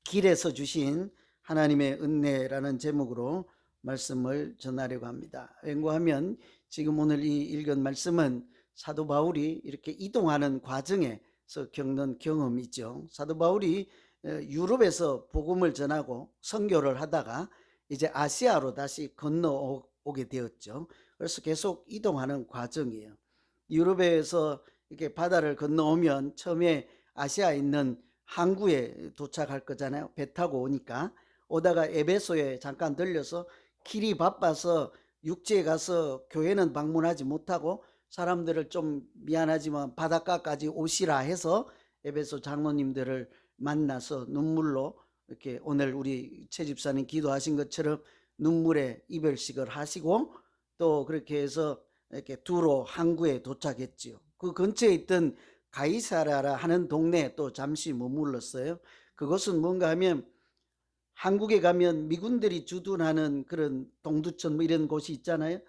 길에서 주신 하나님의 은혜라는 제목으로 말씀을 전하려고 합니다. 왠고하면 지금 오늘 이 읽은 말씀은 사도 바울이 이렇게 이동하는 과정에서 겪는 경험이죠. 사도 바울이 유럽에서 복음을 전하고 선교를 하다가 이제 아시아로 다시 건너오게 되었죠. 그래서 계속 이동하는 과정이에요. 유럽에서 이렇게 바다를 건너오면 처음에 아시아에 있는 항구에 도착할 거잖아요. 배 타고 오니까. 오다가 에베소에 잠깐 들려서 길이 바빠서 육지에 가서 교회는 방문하지 못하고 사람들을 좀 미안하지만 바닷가까지 오시라 해서 에베소 장로님들을 만나서 눈물로 이렇게 오늘 우리 최 집사님 기도하신 것처럼 눈물의 이별식을 하시고 또 그렇게 해서 이렇게 두로 항구에 도착했지요. 그 근처에 있던 가이사라라 하는 동네에 또 잠시 머물렀어요. 그것은 뭔가 하면 한국에 가면 미군들이 주둔하는 그런 동두천 뭐 이런 곳이 있잖아요.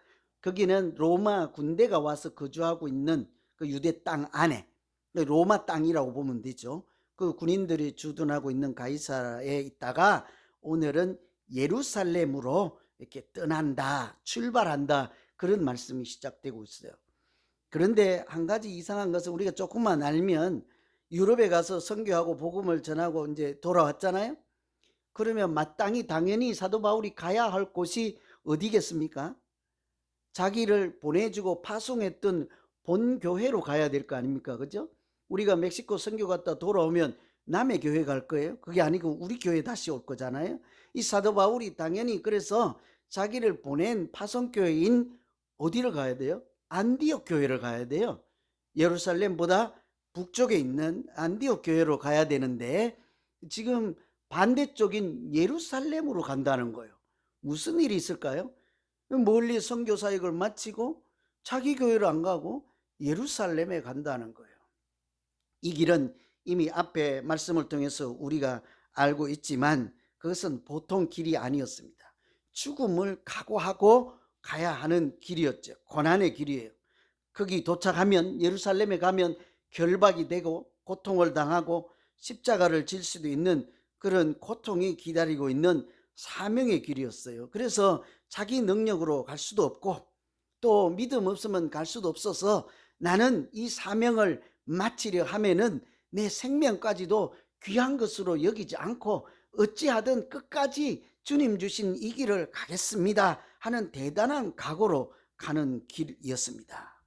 거기는 로마 군대가 와서 거주하고 있는 그 유대 땅 안에 로마 땅이라고 보면 되죠. 그 군인들이 주둔하고 있는 가이사라에 있다가 오늘은 예루살렘으로 이렇게 떠난다, 출발한다, 그런 말씀이 시작되고 있어요. 그런데 한 가지 이상한 것은 우리가 조금만 알면 유럽에 가서 선교하고 복음을 전하고 이제 돌아왔잖아요. 그러면 마땅히 당연히 사도 바울이 가야 할 곳이 어디겠습니까? 자기를 보내주고 파송했던 본 교회로 가야 될 거 아닙니까? 그죠? 우리가 멕시코 선교 갔다 돌아오면 남의 교회 갈 거예요. 그게 아니고 우리 교회 다시 올 거잖아요. 이 사도 바울이 당연히 그래서 자기를 보낸 파송교회인 어디를 가야 돼요? 안디옥 교회를 가야 돼요. 예루살렘보다 북쪽에 있는 안디옥 교회로 가야 되는데 지금 반대쪽인 예루살렘으로 간다는 거예요. 무슨 일이 있을까요? 멀리 선교 사역을 마치고 자기 교회를 안 가고 예루살렘에 간다는 거예요. 이 길은 이미 앞에 말씀을 통해서 우리가 알고 있지만 그것은 보통 길이 아니었습니다. 죽음을 각오하고 가야 하는 길이었죠. 고난의 길이에요. 거기 도착하면 예루살렘에 가면 결박이 되고 고통을 당하고 십자가를 질 수도 있는 그런 고통이 기다리고 있는 사명의 길이었어요. 그래서 자기 능력으로 갈 수도 없고 또 믿음 없으면 갈 수도 없어서 나는 이 사명을 마치려 하면은 내 생명까지도 귀한 것으로 여기지 않고 어찌하든 끝까지 주님 주신 이 길을 가겠습니다 하는 대단한 각오로 가는 길이었습니다.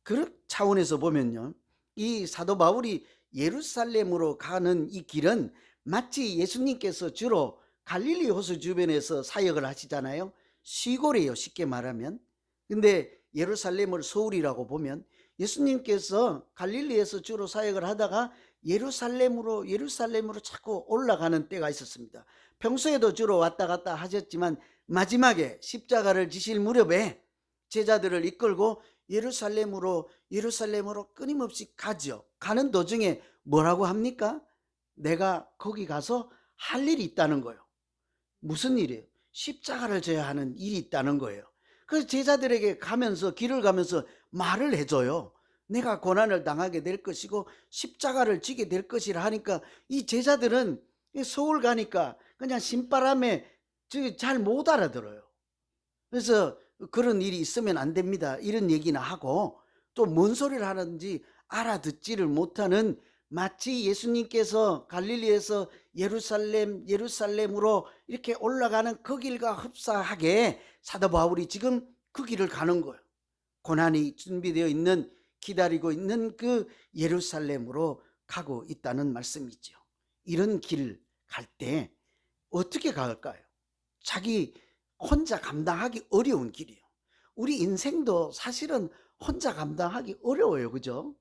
그런 차원에서 보면요, 이 사도 바울이 예루살렘으로 가는 이 길은 마치 예수님께서 주로 갈릴리 호수 주변에서 사역을 하시잖아요. 시골이에요, 쉽게 말하면. 근데 예루살렘을 서울이라고 보면 예수님께서 갈릴리에서 주로 사역을 하다가 예루살렘으로 자꾸 올라가는 때가 있었습니다. 평소에도 주로 왔다 갔다 하셨지만 마지막에 십자가를 지실 무렵에 제자들을 이끌고 예루살렘으로 끊임없이 가죠. 가는 도중에 뭐라고 합니까? 내가 거기 가서 할 일이 있다는 거예요. 무슨 일이에요? 십자가를 져야 하는 일이 있다는 거예요. 그래서 제자들에게 가면서 길을 가면서 말을 해줘요. 내가 고난을 당하게 될 것이고 십자가를 지게 될 것이라 하니까 이 제자들은 서울 가니까 그냥 신바람에 잘 못 알아들어요. 그래서 그런 일이 있으면 안 됩니다, 이런 얘기나 하고 또 뭔 소리를 하는지 알아듣지를 못하는, 마치 예수님께서 갈릴리에서 예루살렘으로 이렇게 올라가는 그 길과 흡사하게 사도 바울이 지금 그 길을 가는 거예요. 고난이 준비되어 있는, 기다리고 있는 그 예루살렘으로 가고 있다는 말씀이죠. 이런 길 갈 때 어떻게 갈까요? 자기 혼자 감당하기 어려운 길이에요. 우리 인생도 사실은 혼자 감당하기 어려워요. 그죠?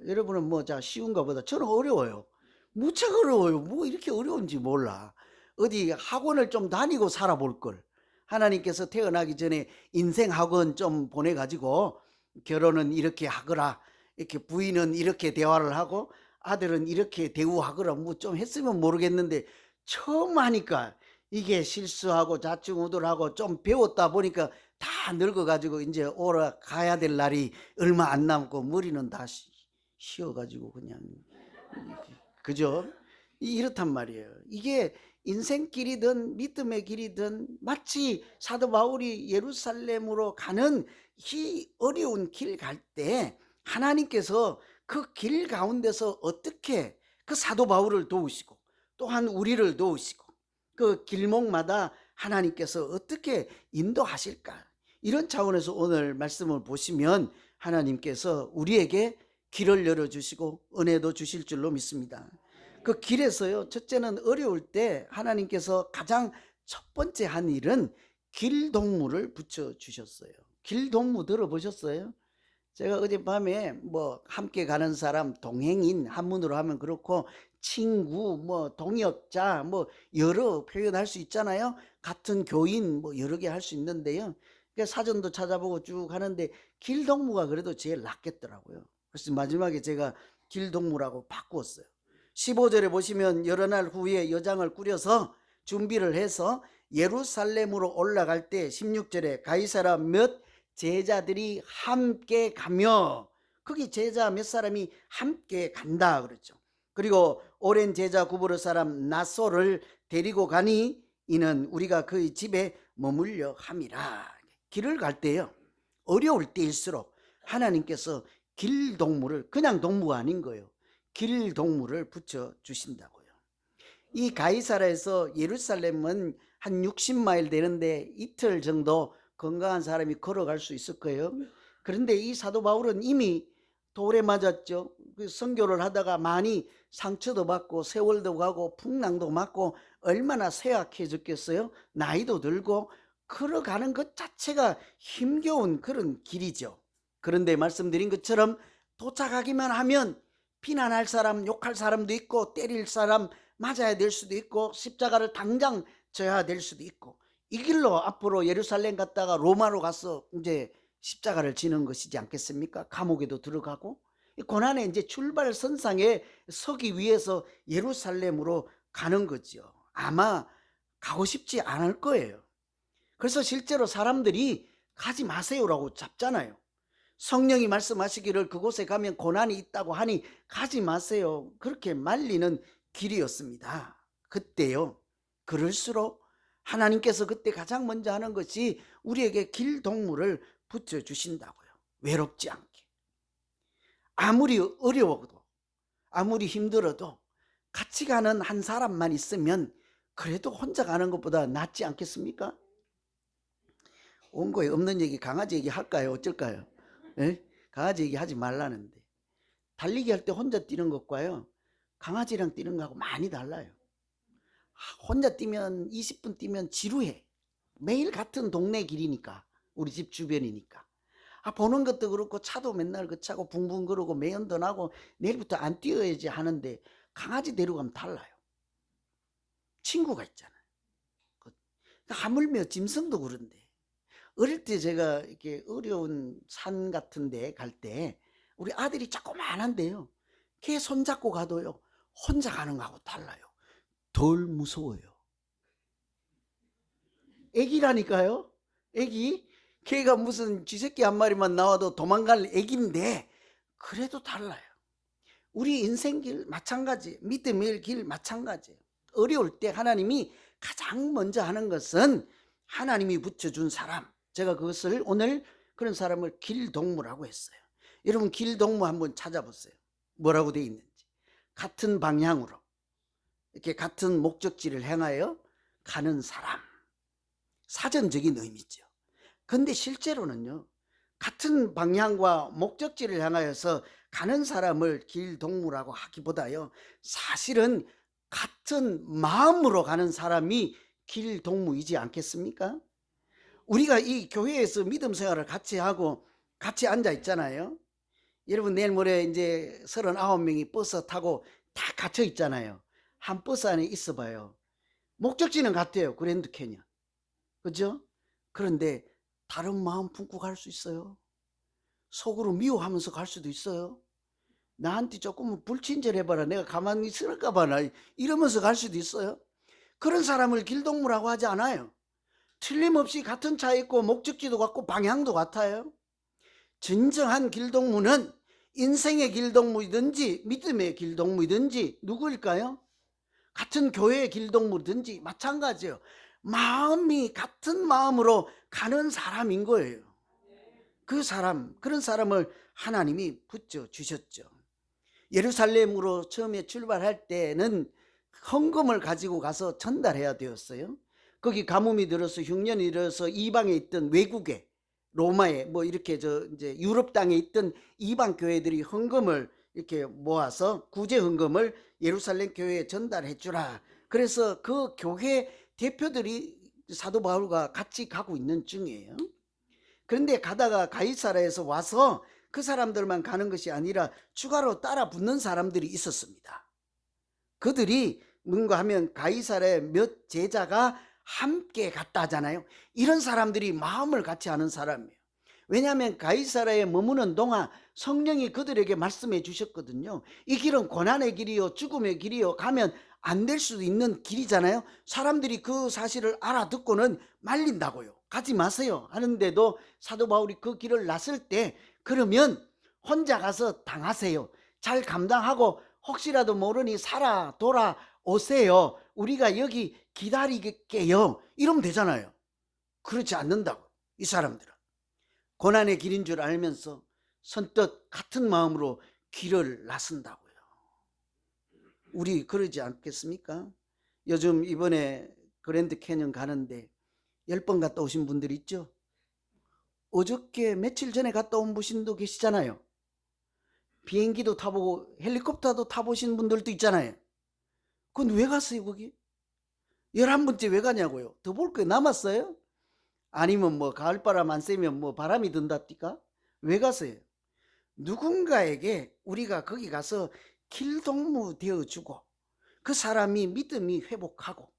여러분은 뭐 쉬운가 보다 저는 어려워요. 무척 어려워요. 뭐 이렇게 어려운지 몰라. 어디 학원을 좀 다니고 살아볼 걸. 하나님께서 태어나기 전에 인생 학원 좀 보내가지고 결혼은 이렇게 하거라, 이렇게 부인은 이렇게 대화를 하고 아들은 이렇게 대우하거라 뭐 좀 했으면 모르겠는데 처음 하니까 이게 실수하고 좌충우돌하고 좀 배웠다 보니까 다 늙어가지고 이제 오라 가야 될 날이 얼마 안 남고 머리는 다 쉬어가지고 그냥, 그죠? 이렇단 말이에요. 이게 인생길이든 믿음의 길이든 마치 사도 바울이 예루살렘으로 가는 이 어려운 길 갈 때 하나님께서 그 길 가운데서 어떻게 그 사도 바울을 도우시고 또한 우리를 도우시고 그 길목마다 하나님께서 어떻게 인도하실까, 이런 차원에서 오늘 말씀을 보시면 하나님께서 우리에게 길을 열어주시고 은혜도 주실 줄로 믿습니다. 그 길에서요, 첫째는 어려울 때 하나님께서 가장 첫 번째 한 일은 길동무를 붙여주셨어요. 길동무 들어보셨어요? 제가 어젯밤에 뭐 함께 가는 사람, 동행인, 한문으로 하면 그렇고 친구, 뭐 동역자, 뭐 여러 표현할 수 있잖아요. 같은 교인, 뭐 여러 개 할 수 있는데요. 그러니까 사전도 찾아보고 쭉 하는데 길동무가 그래도 제일 낫겠더라고요. 그래서 마지막에 제가 길동무라고 바꾸었어요. 15절에 보시면 여러 날 후에 여장을 꾸려서 준비를 해서 예루살렘으로 올라갈 때 16절에 가이사라 몇 제자들이 함께 가며, 거기 제자 몇 사람이 함께 간다 그랬죠. 그리고 오랜 제자 구브르 사람 나소를 데리고 가니 이는 우리가 그의 집에 머물려 함이라. 길을 갈 때요, 어려울 때일수록 하나님께서 길동무를, 그냥 동무가 아닌 거예요, 길동무를 붙여주신다고요. 이 가이사라에서 예루살렘은 한 60마일 되는데 이틀 정도 건강한 사람이 걸어갈 수 있을 거예요. 그런데 이 사도 바울은 이미 돌에 맞았죠. 선교를 하다가 많이 상처도 받고 세월도 가고 풍랑도 맞고 얼마나 쇠약해졌겠어요. 나이도 들고 걸어가는 것 자체가 힘겨운 그런 길이죠. 그런데 말씀드린 것처럼 도착하기만 하면 비난할 사람, 욕할 사람도 있고 때릴 사람, 맞아야 될 수도 있고 십자가를 당장 져야 될 수도 있고, 이 길로 앞으로 예루살렘 갔다가 로마로 가서 이제 십자가를 지는 것이지 않겠습니까? 감옥에도 들어가고 고난의 이제 출발선상에 서기 위해서 예루살렘으로 가는 거죠. 아마 가고 싶지 않을 거예요. 그래서 실제로 사람들이 가지 마세요라고 잡잖아요. 성령이 말씀하시기를 그곳에 가면 고난이 있다고 하니 가지 마세요, 그렇게 말리는 길이었습니다. 그때요, 그럴수록 하나님께서 그때 가장 먼저 하는 것이 우리에게 길동무를 붙여주신다고요. 외롭지 않게. 아무리 어려워도 아무리 힘들어도 같이 가는 한 사람만 있으면 그래도 혼자 가는 것보다 낫지 않겠습니까? 원고에 없는 얘기 강아지 얘기 할까요? 어쩔까요? 에? 강아지 얘기 하지 말라는데, 달리기 할 때 혼자 뛰는 것과요 강아지랑 뛰는 거하고 많이 달라요. 혼자 뛰면 20분 뛰면 지루해. 매일 같은 동네 길이니까, 우리 집 주변이니까. 보는 것도 그렇고 차도 맨날 그 차고 붕붕 거리고 매연도 나고 내일부터 안 뛰어야지 하는데 강아지 데려가면 달라요. 친구가 있잖아요. 하물며 짐승도 그런데 어릴 때 제가 이렇게 어려운 산 같은 데 갈 때 우리 아들이 조그만한데요, 걔 손잡고 가도요 혼자 가는 거하고 달라요. 덜 무서워요. 애기라니까요. 애기. 걔가 무슨 쥐새끼 한 마리만 나와도 도망갈 애기인데 그래도 달라요. 우리 인생길 마찬가지, 믿음의 길 마찬가지예요. 어려울 때 하나님이 가장 먼저 하는 것은 하나님이 붙여준 사람, 제가 그것을 오늘 그런 사람을 길동무라고 했어요. 여러분 길동무 한번 찾아보세요. 뭐라고 되어 있는지. 같은 방향으로 이렇게 같은 목적지를 향하여 가는 사람, 사전적인 의미죠. 근데 실제로는요, 같은 방향과 목적지를 향하여서 가는 사람을 길동무라고 하기보다요, 사실은 같은 마음으로 가는 사람이 길동무이지 않겠습니까? 우리가 이 교회에서 믿음 생활을 같이 하고 같이 앉아 있잖아요. 여러분 내일 모레 이제 39명이 버스 타고 다 갇혀 있잖아요. 한 버스 안에 있어 봐요. 목적지는 같아요. 그랜드 캐니언. 그죠? 그런데 다른 마음 품고 갈 수 있어요. 속으로 미워하면서 갈 수도 있어요. 나한테 조금 불친절해봐라, 내가 가만히 있을까 봐, 나 이러면서 갈 수도 있어요. 그런 사람을 길동무라고 하지 않아요. 틀림없이 같은 차에 있고 목적지도 같고 방향도 같아요. 진정한 길동무는 인생의 길동무이든지 믿음의 길동무이든지 누구일까요? 같은 교회의 길동무든지 마찬가지예요. 마음이 같은 마음으로 가는 사람인 거예요. 그런 사람을 하나님이 붙여주셨죠. 예루살렘으로 처음에 출발할 때는 헌금을 가지고 가서 전달해야 되었어요. 거기 가뭄이 들어서 흉년이 들어서 이방에 있던 외국에, 로마에 이렇게 이제 유럽 땅에 있던 이방 교회들이 헌금을 이렇게 모아서 구제 헌금을 예루살렘 교회에 전달해 주라. 그래서 그 교회 대표들이 사도 바울과 같이 가고 있는 중이에요. 그런데 가다가 가이사라에서 와서 그 사람들만 가는 것이 아니라 추가로 따라 붙는 사람들이 있었습니다. 그들이 뭔가 하면 가이사라의 몇 제자가 함께 갔다 하잖아요. 이런 사람들이 마음을 같이 하는 사람이에요. 왜냐하면 가이사라에 머무는 동안 성령이 그들에게 말씀해 주셨거든요. 이 길은 고난의 길이요 죽음의 길이요 가면 안 될 수도 있는 길이잖아요. 사람들이 그 사실을 알아듣고는 말린다고요. 가지 마세요 하는데도 사도 바울이 그 길을 났을 때 그러면 혼자 가서 당하세요. 잘 감당하고 혹시라도 모르니 살아 돌아오세요. 우리가 여기 기다릴게요. 이러면 되잖아요. 그렇지 않는다고. 이 사람들은 고난의 길인 줄 알면서 선뜻 같은 마음으로 길을 나선다고요. 우리 그러지 않겠습니까? 요즘 이번에 그랜드 캐년 가는데 10번 갔다 오신 분들 있죠? 어저께 며칠 전에 갔다 온 분도 계시잖아요. 비행기도 타보고 헬리콥터도 타보신 분들도 있잖아요. 그건 왜 갔어요 거기? 11번째 왜 가냐고요? 더 볼 거 남았어요? 아니면 가을바람 안 쐬면 바람이 든답니까? 왜 갔어요? 누군가에게 우리가 거기 가서 길동무 되어주고 그 사람이 믿음이 회복하고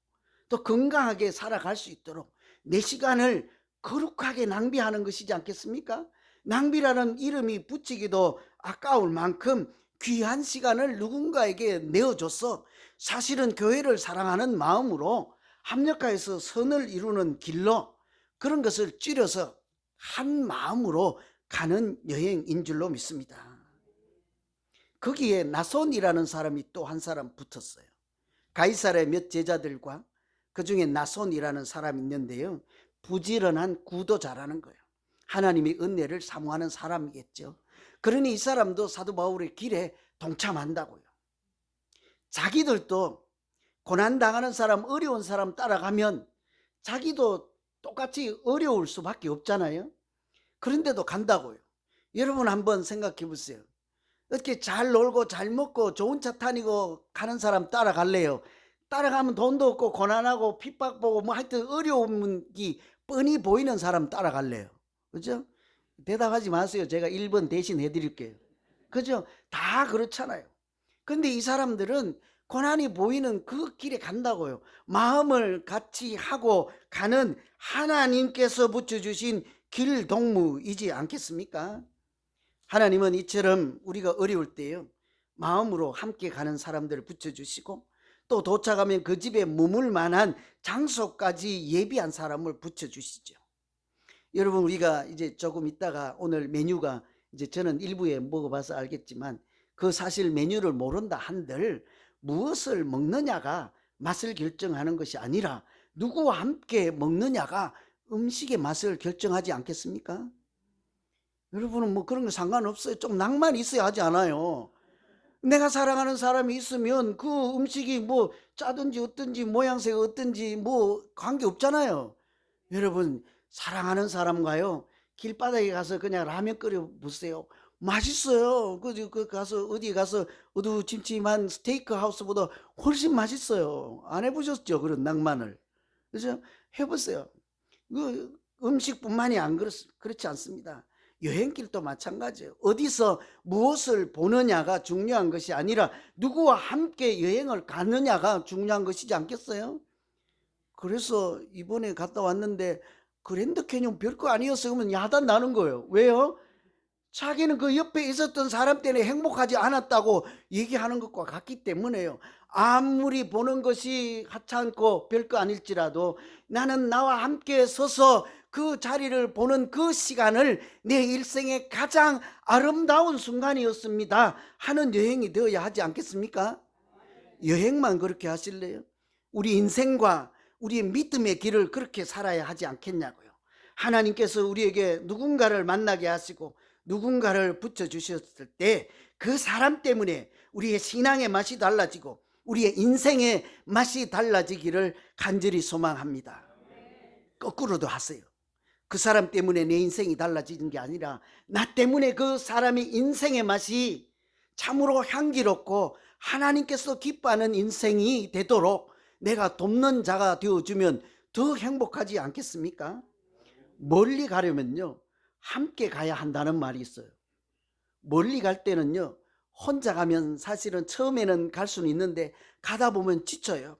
또 건강하게 살아갈 수 있도록 내 시간을 거룩하게 낭비하는 것이지 않겠습니까? 낭비라는 이름이 붙이기도 아까울 만큼 귀한 시간을 누군가에게 내어줘서 사실은 교회를 사랑하는 마음으로 합력하여서 선을 이루는 길로 그런 것을 줄여서 한 마음으로 가는 여행인 줄로 믿습니다. 거기에 나손이라는 사람이 또 한 사람 붙었어요. 가이사라의 몇 제자들과 그 중에 나손이라는 사람이 있는데요. 부지런한 구도 잘하는 거예요. 하나님의 은혜를 사모하는 사람이겠죠. 그러니 이 사람도 사도 바울의 길에 동참한다고요. 자기들도 고난당하는 사람, 어려운 사람 따라가면 자기도 똑같이 어려울 수밖에 없잖아요. 그런데도 간다고요. 여러분 한번 생각해 보세요. 어떻게 잘 놀고 잘 먹고 좋은 차 타고 가는 사람 따라갈래요? 따라가면 돈도 없고 고난하고 핍박보고 하여튼 어려움이 뻔히 보이는 사람 따라갈래요? 그죠? 대답하지 마세요. 제가 1번 대신 해드릴게요. 그죠? 다 그렇잖아요. 근데 이 사람들은 고난이 보이는 그 길에 간다고요. 마음을 같이 하고 가는 하나님께서 붙여주신 길동무이지 않겠습니까? 하나님은 이처럼 우리가 어려울 때요 마음으로 함께 가는 사람들을 붙여주시고 또 도착하면 그 집에 머물 만한 장소까지 예비한 사람을 붙여주시죠. 여러분 우리가 이제 조금 있다가 오늘 메뉴가 이제 저는 일부에 먹어봐서 알겠지만 그 사실 메뉴를 모른다 한들 무엇을 먹느냐가 맛을 결정하는 것이 아니라 누구와 함께 먹느냐가 음식의 맛을 결정하지 않겠습니까? 여러분은 그런 거 상관없어요. 좀 낭만이 있어야 하지 않아요. 내가 사랑하는 사람이 있으면 그 음식이 짜든지 어떤지 모양새가 어떤지 관계없잖아요. 여러분 사랑하는 사람과요 길바닥에 가서 그냥 라면 끓여 보세요. 맛있어요. 그 가서 어디 가서 어두침침한 스테이크 하우스보다 훨씬 맛있어요. 안 해보셨죠? 그런 낭만을. 그래서 해보세요. 그 음식뿐만이 그렇지 않습니다. 여행길도 마찬가지예요. 어디서 무엇을 보느냐가 중요한 것이 아니라 누구와 함께 여행을 가느냐가 중요한 것이지 않겠어요? 그래서 이번에 갔다 왔는데 그랜드 캐니언 별거 아니었어요. 그러면 야단 나는 거예요. 왜요? 자기는 그 옆에 있었던 사람 때문에 행복하지 않았다고 얘기하는 것과 같기 때문에요. 아무리 보는 것이 하찮고 별거 아닐지라도 나는 나와 함께 서서 그 자리를 보는 그 시간을 내 일생의 가장 아름다운 순간이었습니다 하는 여행이 되어야 하지 않겠습니까? 여행만 그렇게 하실래요? 우리 인생과 우리의 믿음의 길을 그렇게 살아야 하지 않겠냐고요. 하나님께서 우리에게 누군가를 만나게 하시고 누군가를 붙여주셨을 때 그 사람 때문에 우리의 신앙의 맛이 달라지고 우리의 인생의 맛이 달라지기를 간절히 소망합니다. 거꾸로도 하세요. 그 사람 때문에 내 인생이 달라지는 게 아니라 나 때문에 그 사람의 인생의 맛이 참으로 향기롭고 하나님께서 기뻐하는 인생이 되도록 내가 돕는 자가 되어주면 더 행복하지 않겠습니까? 멀리 가려면요, 함께 가야 한다는 말이 있어요. 멀리 갈 때는요, 혼자 가면 사실은 처음에는 갈 수는 있는데 가다 보면 지쳐요.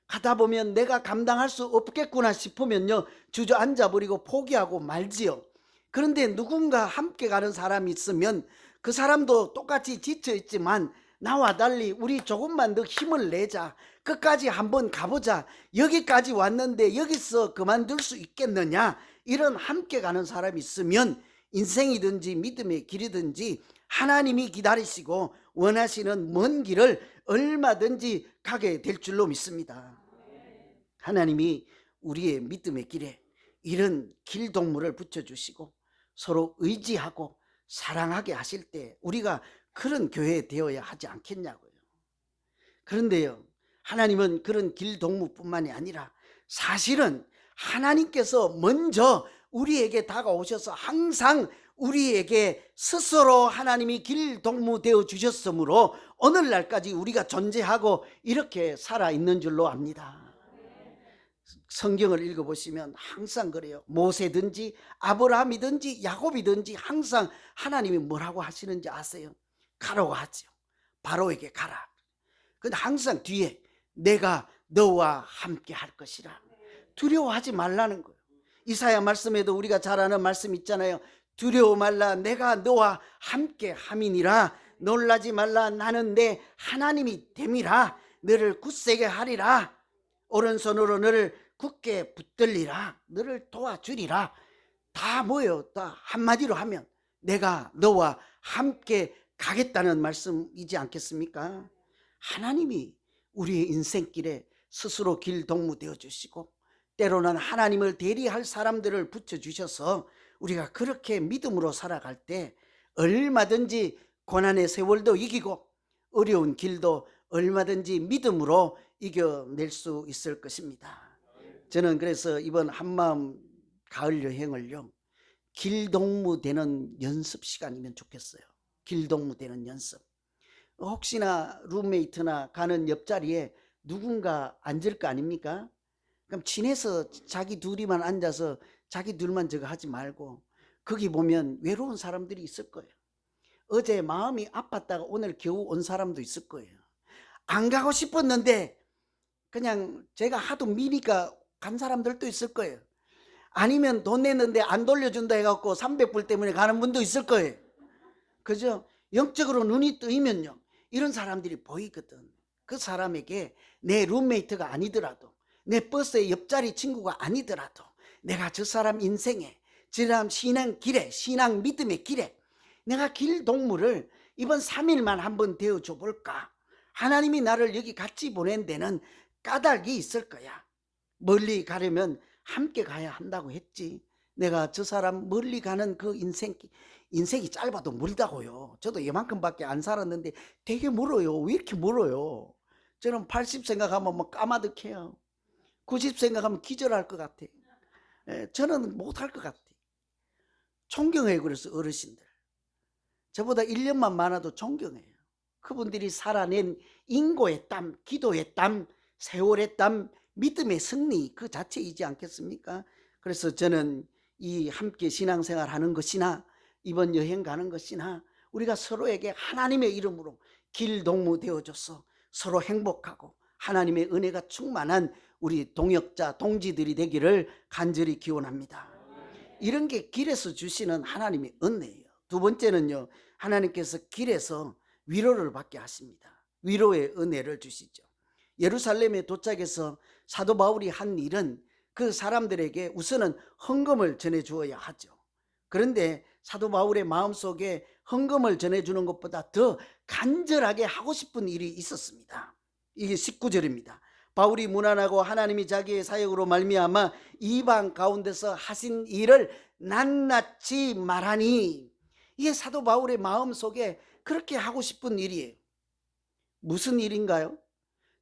가다 보면 내가 감당할 수 없겠구나 싶으면요, 주저앉아 버리고 포기하고 말지요. 그런데 누군가 함께 가는 사람이 있으면 그 사람도 똑같이 지쳐 있지만 나와 달리 우리 조금만 더 힘을 내자, 끝까지 한번 가보자, 여기까지 왔는데 여기서 그만둘 수 있겠느냐, 이런 함께 가는 사람이 있으면 인생이든지 믿음의 길이든지 하나님이 기다리시고 원하시는 먼 길을 얼마든지 가게 될 줄로 믿습니다. 하나님이 우리의 믿음의 길에 이런 길동무를 붙여주시고 서로 의지하고 사랑하게 하실 때 우리가 그런 교회 되어야 하지 않겠냐고요. 그런데요, 하나님은 그런 길동무뿐만이 아니라 사실은 하나님께서 먼저 우리에게 다가오셔서 항상 우리에게 스스로 하나님이 길동무 되어 주셨으므로 오늘날까지 우리가 존재하고 이렇게 살아있는 줄로 압니다. 성경을 읽어보시면 항상 그래요. 모세든지 아브라함이든지 야곱이든지 항상 하나님이 뭐라고 하시는지 아세요? 가라고 하죠. 바로에게 가라. 근데 항상 뒤에 내가 너와 함께 할 것이라. 두려워하지 말라는 거예요. 이사야 말씀에도 우리가 잘 아는 말씀 있잖아요. 두려워 말라, 내가 너와 함께 함이니라. 놀라지 말라, 나는 내 하나님이 됨이라. 너를 굳세게 하리라. 오른손으로 너를 굳게 붙들리라. 너를 도와주리라. 다 뭐예요? 다 한마디로 하면 내가 너와 함께 가겠다는 말씀이지 않겠습니까? 하나님이 우리의 인생길에 스스로 길동무 되어주시고 때로는 하나님을 대리할 사람들을 붙여주셔서 우리가 그렇게 믿음으로 살아갈 때 얼마든지 고난의 세월도 이기고 어려운 길도 얼마든지 믿음으로 이겨낼 수 있을 것입니다. 저는 그래서 이번 한마음 가을 여행을요, 길동무 되는 연습 시간이면 좋겠어요. 길동무 되는 연습. 혹시나 룸메이트나 가는 옆자리에 누군가 앉을 거 아닙니까? 그럼 친해서 자기 둘이만 앉아서 자기 둘만 저거 하지 말고 거기 보면 외로운 사람들이 있을 거예요. 어제 마음이 아팠다가 오늘 겨우 온 사람도 있을 거예요. 안 가고 싶었는데 그냥 제가 하도 미니까 간 사람들도 있을 거예요. 아니면 돈 냈는데 안 돌려준다 해갖고 300불 때문에 가는 분도 있을 거예요. 그죠? 영적으로 눈이 뜨이면요, 이런 사람들이 보이거든. 그 사람에게 내 룸메이트가 아니더라도, 내 버스의 옆자리 친구가 아니더라도 내가 저 사람 인생에, 저 사람 신앙 길에, 신앙 믿음의 길에 내가 길동무를 이번 3일만 한번 되어줘 볼까? 하나님이 나를 여기 같이 보낸 데는 까닭이 있을 거야. 멀리 가려면 함께 가야 한다고 했지. 내가 저 사람 멀리 가는 그 인생이 짧아도 멀다고요. 저도 이만큼밖에 안 살았는데 되게 멀어요. 왜 이렇게 멀어요? 저는 80 생각하면 뭐 까마득해요. 90 생각하면 기절할 것 같아. 저는 못할 것 같아. 존경해요. 그래서 어르신들, 저보다 1년만 많아도 존경해요. 그분들이 살아낸 인고의 땀, 기도의 땀, 세월의 땀, 믿음의 승리 그 자체이지 않겠습니까? 그래서 저는 이 함께 신앙생활 하는 것이나 이번 여행 가는 것이나 우리가 서로에게 하나님의 이름으로 길동무 되어줘서 서로 행복하고 하나님의 은혜가 충만한 우리 동역자, 동지들이 되기를 간절히 기원합니다. 이런 게 길에서 주시는 하나님의 은혜예요. 두 번째는요, 하나님께서 길에서 위로를 받게 하십니다. 위로의 은혜를 주시죠. 예루살렘에 도착해서 사도 바울이 한 일은 그 사람들에게 우선은 헌금을 전해주어야 하죠. 그런데 사도 바울의 마음속에 헌금을 전해주는 것보다 더 간절하게 하고 싶은 일이 있었습니다. 이게 19절입니다. 바울이 무난하고 하나님이 자기의 사역으로 말미암아 이방 가운데서 하신 일을 낱낱이 말하니, 이게 사도 바울의 마음속에 그렇게 하고 싶은 일이에요. 무슨 일인가요?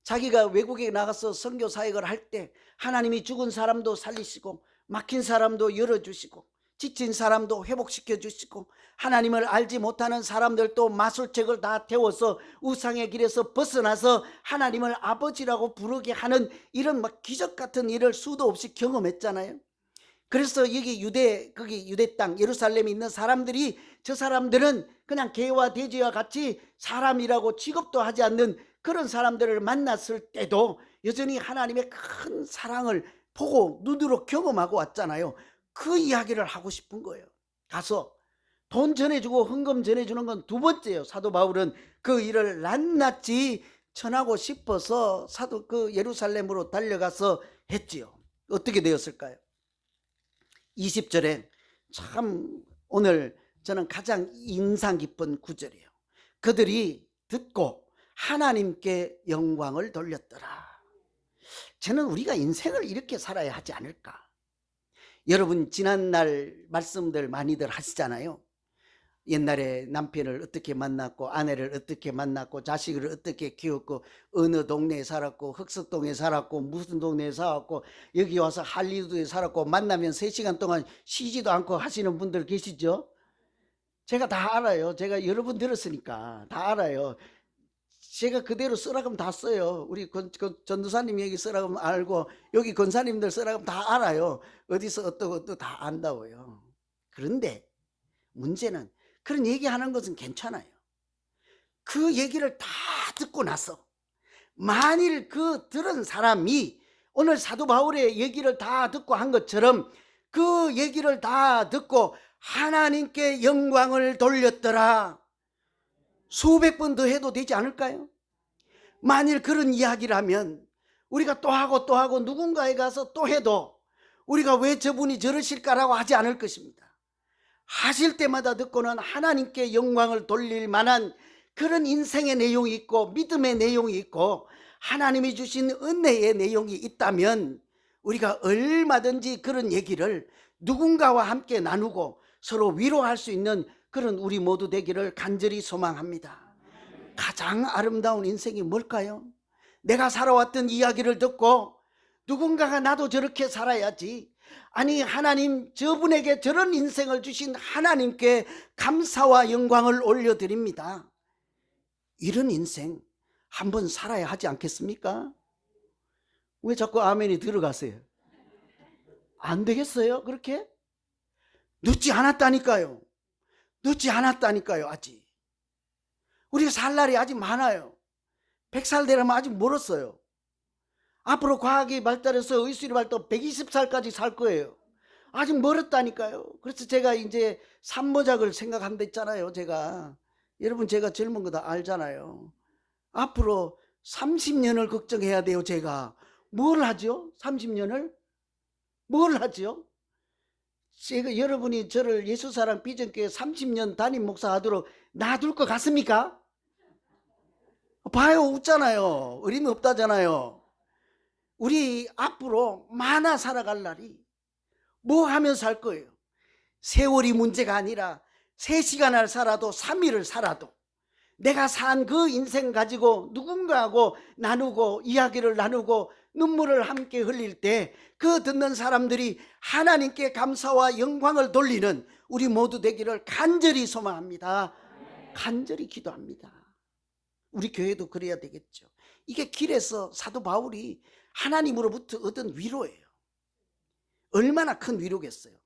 자기가 외국에 나가서 선교 사역을 할 때 하나님이 죽은 사람도 살리시고 막힌 사람도 열어주시고 지친 사람도 회복시켜 주시고 하나님을 알지 못하는 사람들도 마술책을 다 태워서 우상의 길에서 벗어나서 하나님을 아버지라고 부르게 하는 이런 막 기적 같은 일을 수도 없이 경험했잖아요. 그래서 여기 거기 유대 땅 예루살렘에 있는 사람들이, 저 사람들은 그냥 개와 돼지와 같이 사람이라고 취급도 하지 않는 그런 사람들을 만났을 때도 여전히 하나님의 큰 사랑을 보고 눈으로 경험하고 왔잖아요. 그 이야기를 하고 싶은 거예요. 가서 돈 전해주고 헌금 전해주는 건 두 번째예요. 사도 바울은 그 일을 낱낱이 전하고 싶어서 그 예루살렘으로 달려가서 했지요. 어떻게 되었을까요? 20절에 참 오늘 저는 가장 인상 깊은 구절이에요. 그들이 듣고 하나님께 영광을 돌렸더라. 저는 우리가 인생을 이렇게 살아야 하지 않을까. 여러분 지난날 말씀들 많이들 하시잖아요. 옛날에 남편을 어떻게 만났고 아내를 어떻게 만났고 자식을 어떻게 키웠고 어느 동네에 살았고 흑석동에 살았고 무슨 동네에 살았고 여기 와서 할리우드에 살았고 만나면 3시간 동안 쉬지도 않고 하시는 분들 계시죠? 제가 다 알아요. 제가 여러 번 들었으니까 다 알아요. 제가 그대로 쓰라고 하면 다 써요. 우리 전도사님 여기 쓰라고 하면 알고 여기 권사님들 쓰라고 하면 다 알아요. 어디서 어떠고 다 안다고요. 그런데 문제는 그런 얘기하는 것은 괜찮아요. 그 얘기를 다 듣고 나서 만일 그 들은 사람이 오늘 사도 바울의 얘기를 다 듣고 한 것처럼 그 얘기를 다 듣고 하나님께 영광을 돌렸더라, 수백 번 더 해도 되지 않을까요? 만일 그런 이야기를 하면 우리가 또 하고 또 하고 누군가에 가서 또 해도 우리가 왜 저분이 저러실까라고 하지 않을 것입니다. 하실 때마다 듣고는 하나님께 영광을 돌릴 만한 그런 인생의 내용이 있고 믿음의 내용이 있고 하나님이 주신 은혜의 내용이 있다면 우리가 얼마든지 그런 얘기를 누군가와 함께 나누고 서로 위로할 수 있는 그런 우리 모두 되기를 간절히 소망합니다. 가장 아름다운 인생이 뭘까요? 내가 살아왔던 이야기를 듣고 누군가가 나도 저렇게 살아야지, 아니 하나님 저분에게 저런 인생을 주신 하나님께 감사와 영광을 올려드립니다. 이런 인생 한번 살아야 하지 않겠습니까? 왜 자꾸 아멘이 들어가세요? 안 되겠어요? 그렇게? 늦지 않았다니까요. 늦지 않았다니까요. 아직 우리가 살 날이 아직 많아요. 100살 되려면 아직 멀었어요. 앞으로 과학이 발달해서 의술이 발달 120살까지 살 거예요. 아직 멀었다니까요. 그래서 제가 이제 삼모작을 생각한다 했잖아요. 여러분 제가 젊은 거 다 알잖아요. 앞으로 30년을 걱정해야 돼요. 제가 뭘 하죠? 30년을 뭘 하죠? 여러분이 저를 예수사랑 비전교회 30년 담임 목사 하도록 놔둘 것 같습니까? 봐요, 웃잖아요. 의림이 없다잖아요. 우리 앞으로 많아 살아갈 날이 뭐 하면서 살 거예요? 세월이 문제가 아니라 3시간을 살아도 3일을 살아도 내가 산 그 인생 가지고 누군가하고 나누고 이야기를 나누고 눈물을 함께 흘릴 때 그 듣는 사람들이 하나님께 감사와 영광을 돌리는 우리 모두 되기를 간절히 소망합니다. 간절히 기도합니다. 우리 교회도 그래야 되겠죠. 이게 길에서 사도 바울이 하나님으로부터 얻은 위로예요. 얼마나 큰 위로겠어요.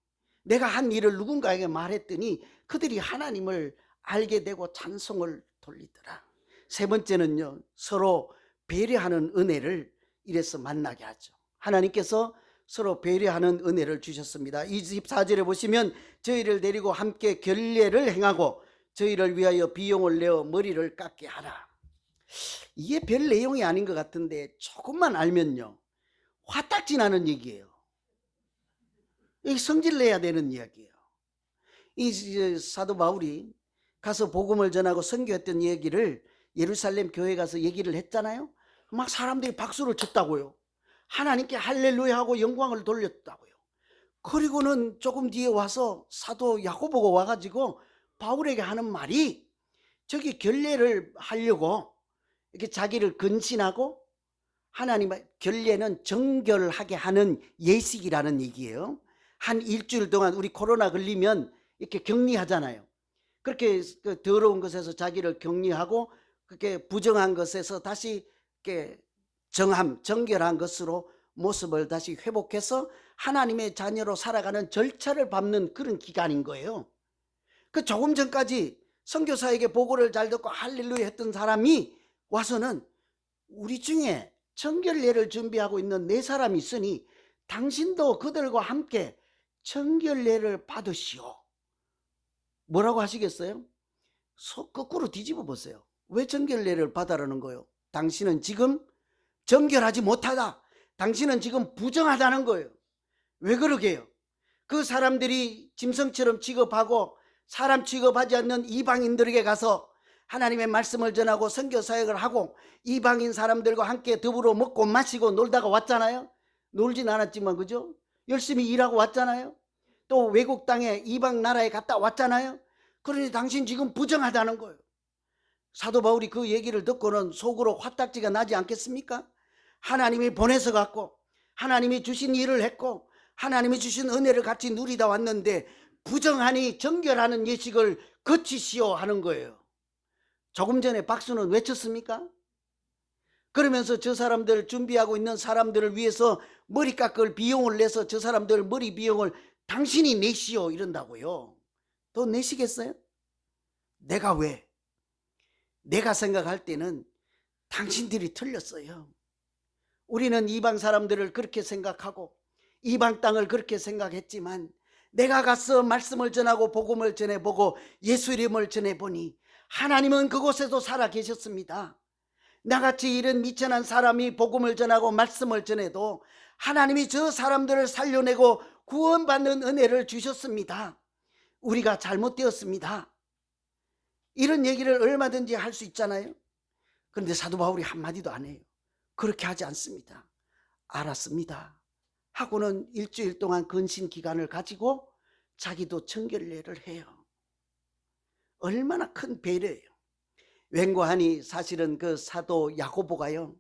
내가 한 일을 누군가에게 말했더니 그들이 하나님을 알게 되고 찬송을 돌리더라. 세 번째는요, 서로 배려하는 은혜를 이래서 만나게 하죠. 하나님께서 서로 배려하는 은혜를 주셨습니다. 24절에 보시면 저희를 데리고 함께 결례를 행하고 저희를 위하여 비용을 내어 머리를 깎게 하라. 이게 별 내용이 아닌 것 같은데 조금만 알면요, 화딱지 나는 얘기예요. 이 성질 내야 되는 이야기예요. 이 사도 바울이 가서 복음을 전하고 선교했던 얘기를 예루살렘 교회 가서 얘기를 했잖아요. 막 사람들이 박수를 쳤다고요. 하나님께 할렐루야 하고 영광을 돌렸다고요. 그리고는 조금 뒤에 와서 사도 야고보가 와가지고 바울에게 하는 말이, 저기 결례를 하려고 이렇게 자기를 근신하고, 하나님의 결례는 정결하게 하는 예식이라는 얘기예요. 한 일주일 동안 우리 코로나 걸리면 이렇게 격리하잖아요. 그렇게 그 더러운 것에서 자기를 격리하고, 그렇게 부정한 것에서 다시 이렇게 정결한 것으로 모습을 다시 회복해서 하나님의 자녀로 살아가는 절차를 밟는 그런 기간인 거예요. 그 조금 전까지 선교사에게 보고를 잘 듣고 할렐루야 했던 사람이 와서는, 우리 중에 정결례를 준비하고 있는 네 사람이 있으니 당신도 그들과 함께 정결례를 받으시오. 뭐라고 하시겠어요? 거꾸로 뒤집어 보세요. 왜 정결례를 받으라는 거예요? 당신은 지금 정결하지 못하다. 당신은 지금 부정하다는 거예요. 왜 그러게요? 그 사람들이 짐승처럼 취급하고 사람 취급하지 않는 이방인들에게 가서 하나님의 말씀을 전하고 선교 사역을 하고 이방인 사람들과 함께 더불어 먹고 마시고 놀다가 왔잖아요. 놀진 않았지만, 그죠? 열심히 일하고 왔잖아요. 또 외국 땅에 이방 나라에 갔다 왔잖아요. 그러니 당신 지금 부정하다는 거예요. 사도 바울이 그 얘기를 듣고는 속으로 화딱지가 나지 않겠습니까? 하나님이 보내서 갔고 하나님이 주신 일을 했고 하나님이 주신 은혜를 같이 누리다 왔는데 부정하니 정결하는 예식을 거치시오 하는 거예요. 조금 전에 박수는 외쳤습니까? 그러면서 저 사람들, 준비하고 있는 사람들을 위해서 머리 깎을 비용을 내서 저 사람들 머리 비용을 당신이 내시오 이런다고요. 또 내시겠어요? 내가 왜? 내가 생각할 때는 당신들이 틀렸어요. 우리는 이방 사람들을 그렇게 생각하고 이방 땅을 그렇게 생각했지만, 내가 가서 말씀을 전하고 복음을 전해보고 예수 이름을 전해보니 하나님은 그곳에도 살아 계셨습니다. 나같이 이런 미천한 사람이 복음을 전하고 말씀을 전해도 하나님이 저 사람들을 살려내고 구원받는 은혜를 주셨습니다. 우리가 잘못되었습니다. 이런 얘기를 얼마든지 할 수 있잖아요. 그런데 사도 바울이 한마디도 안 해요. 그렇게 하지 않습니다. 알았습니다 하고는 일주일 동안 근신 기간을 가지고 자기도 정결례를 해요. 얼마나 큰 배려예요. 웬고하니 사실은 그 사도 야고보가요,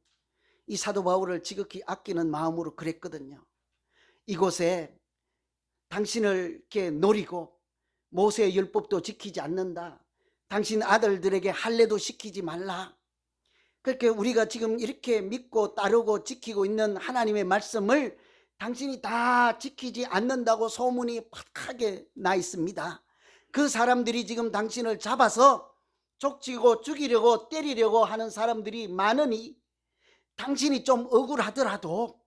이 사도 바울을 지극히 아끼는 마음으로 그랬거든요. 이곳에 당신을 이렇게 노리고 모세의 율법도 지키지 않는다. 당신 아들들에게 할례도 시키지 말라. 그렇게 우리가 지금 이렇게 믿고 따르고 지키고 있는 하나님의 말씀을 당신이 다 지키지 않는다고 소문이 팍하게 나 있습니다. 그 사람들이 지금 당신을 잡아서 족치고 죽이려고 때리려고 하는 사람들이 많으니, 당신이 좀 억울하더라도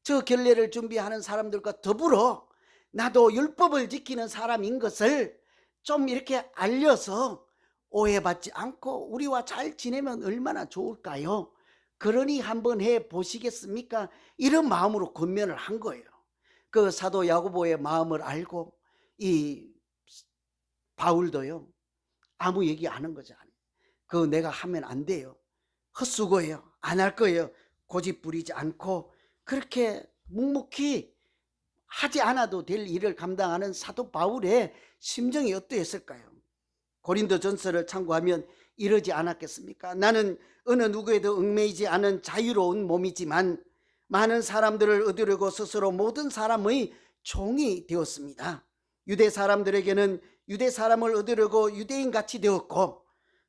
저 결례를 준비하는 사람들과 더불어 나도 율법을 지키는 사람인 것을 좀 이렇게 알려서 오해받지 않고 우리와 잘 지내면 얼마나 좋을까요? 그러니 한번 해보시겠습니까? 이런 마음으로 권면을 한 거예요. 그 사도 야고보의 마음을 알고 이 바울도요, 아무 얘기 안 한 거죠. 그거 내가 하면 안 돼요. 헛수고예요. 안 할 거예요. 고집 부리지 않고 그렇게 묵묵히 하지 않아도 될 일을 감당하는 사도 바울의 심정이 어떠했을까요? 고린도전서를 참고하면 이러지 않았겠습니까? 나는 어느 누구에도 얽매이지 않은 자유로운 몸이지만 많은 사람들을 얻으려고 스스로 모든 사람의 종이 되었습니다. 유대 사람들에게는 유대 사람을 얻으려고 유대인같이 되었고,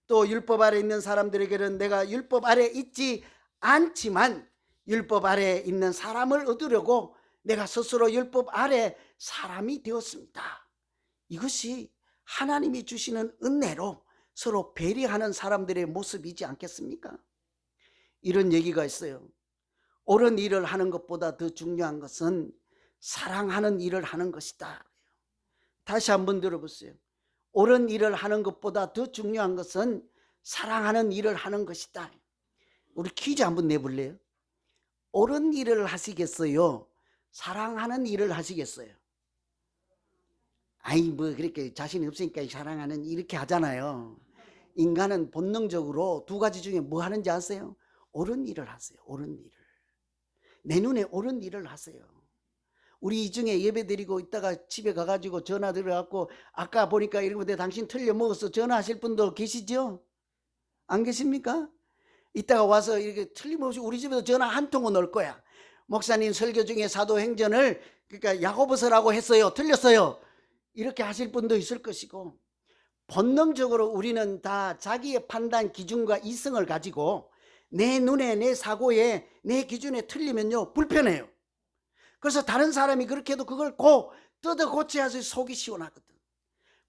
또 율법 아래 있는 사람들에게는 내가 율법 아래 있지 않지만 율법 아래 있는 사람을 얻으려고 내가 스스로 율법 아래 사람이 되었습니다. 이것이 하나님이 주시는 은혜로 서로 배려하는 사람들의 모습이지 않겠습니까? 이런 얘기가 있어요. 옳은 일을 하는 것보다 더 중요한 것은 사랑하는 일을 하는 것이다. 다시 한번 들어보세요. 옳은 일을 하는 것보다 더 중요한 것은 사랑하는 일을 하는 것이다. 우리 퀴즈 한번 내볼래요? 옳은 일을 하시겠어요? 사랑하는 일을 하시겠어요? 아이 뭐 그렇게 자신이 없으니까 사랑하는 이렇게 하잖아요. 인간은 본능적으로 두 가지 중에 뭐 하는지 아세요? 옳은 일을 하세요. 옳은 일을. 내 눈에 옳은 일을 하세요. 우리 이 중에 예배 드리고 있다가 집에 가가지고 전화 들어갖고 아까 보니까 이러는데 당신 틀려 먹었어 전화하실 분도 계시죠? 안 계십니까? 이따가 와서 이렇게 틀림없이 우리 집에도 전화 한 통은 올 거야. 목사님 설교 중에 사도행전을 그러니까 야고보서라고 했어요. 틀렸어요. 이렇게 하실 분도 있을 것이고, 본능적으로 우리는 다 자기의 판단 기준과 이성을 가지고 내 눈에 내 사고에 내 기준에 틀리면요 불편해요. 그래서 다른 사람이 그렇게 해도 그걸 뜯어 고쳐야지 속이 시원하거든.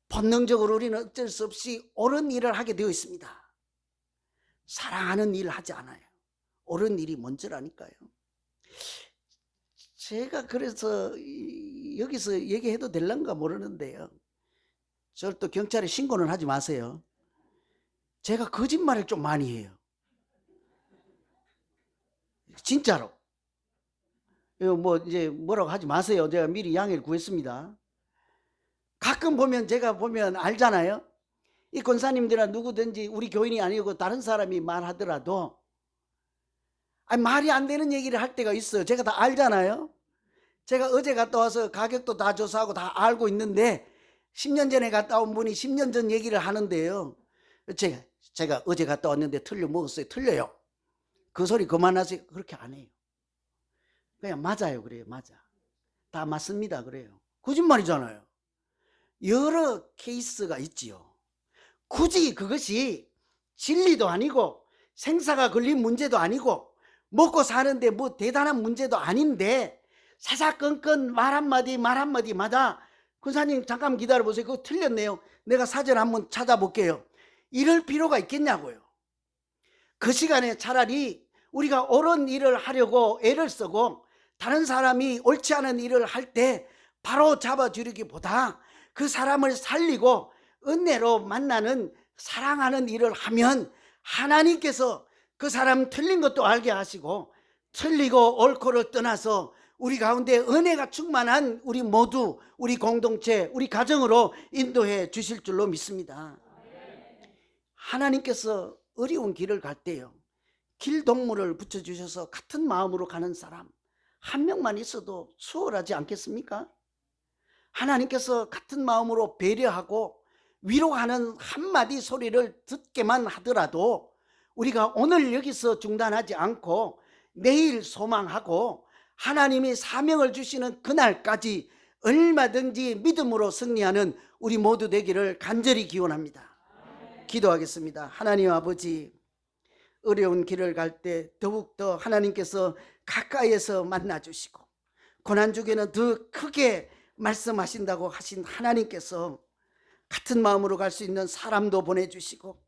본능적으로 우리는 어쩔 수 없이 옳은 일을 하게 되어 있습니다. 사랑하는 일을 하지 않아요. 옳은 일이 먼저라니까요. 제가 그래서 여기서 얘기해도 될런가 모르는데요, 저를 또 경찰에 신고는 하지 마세요. 제가 거짓말을 좀 많이 해요. 진짜로. 뭐 이제 뭐라고 하지 마세요. 제가 미리 양해를 구했습니다. 가끔 보면 제가 보면 알잖아요. 이 권사님들이나 누구든지 우리 교인이 아니고 다른 사람이 말하더라도 말이 안 되는 얘기를 할 때가 있어요. 제가 다 알잖아요. 제가 어제 갔다 와서 가격도 다 조사하고 다 알고 있는데 10년 전에 갔다 온 분이 10년 전 얘기를 하는데요, 제가 어제 갔다 왔는데 틀려 먹었어요. 틀려요. 그 소리 그만하세요. 그렇게 안 해요. 그냥 맞아요. 그래요. 맞아. 다 맞습니다. 그래요. 거짓말이잖아요. 여러 케이스가 있지요. 굳이 그것이 진리도 아니고 생사가 걸린 문제도 아니고 먹고 사는데 뭐 대단한 문제도 아닌데 사사건건 말 한마디마다 권사님 잠깐 기다려보세요. 그거 틀렸네요. 내가 사전 한번 찾아볼게요. 이럴 필요가 있겠냐고요. 그 시간에 차라리 우리가 옳은 일을 하려고 애를 쓰고 다른 사람이 옳지 않은 일을 할 때 바로 잡아주기보다 그 사람을 살리고 은혜로 만나는 사랑하는 일을 하면 하나님께서 그 사람 틀린 것도 알게 하시고 틀리고 옳고를 떠나서 우리 가운데 은혜가 충만한 우리 모두, 우리 공동체, 우리 가정으로 인도해 주실 줄로 믿습니다. 하나님께서 어려운 길을 갈 때요, 길동무를 붙여주셔서 같은 마음으로 가는 사람 한 명만 있어도 수월하지 않겠습니까? 하나님께서 같은 마음으로 배려하고 위로하는 한마디 소리를 듣게만 하더라도 우리가 오늘 여기서 중단하지 않고 내일 소망하고 하나님이 사명을 주시는 그날까지 얼마든지 믿음으로 승리하는 우리 모두 되기를 간절히 기원합니다. 기도하겠습니다. 하나님 아버지, 어려운 길을 갈 때 더욱더 하나님께서 가까이에서 만나주시고 고난주기에는 더 크게 말씀하신다고 하신 하나님께서 같은 마음으로 갈 수 있는 사람도 보내주시고,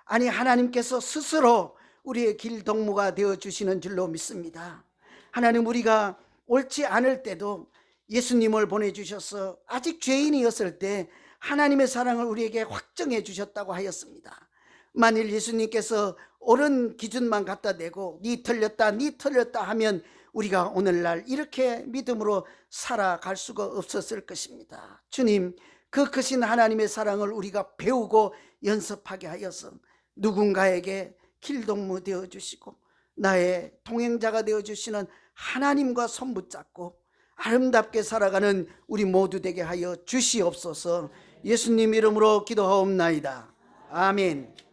아니 하나님께서 스스로 우리의 길동무가 되어주시는 줄로 믿습니다. 하나님, 우리가 옳지 않을 때도 예수님을 보내주셔서 아직 죄인이었을 때 하나님의 사랑을 우리에게 확정해 주셨다고 하였습니다. 만일 예수님께서 옳은 기준만 갖다 대고 니 틀렸다 하면 우리가 오늘날 이렇게 믿음으로 살아갈 수가 없었을 것입니다. 주님, 그 크신 하나님의 사랑을 우리가 배우고 연습하게 하여서 누군가에게 길동무 되어주시고 나의 동행자가 되어주시는 하나님과 손 붙잡고 아름답게 살아가는 우리 모두 되게 하여 주시옵소서. 예수님 이름으로 기도하옵나이다. 아멘.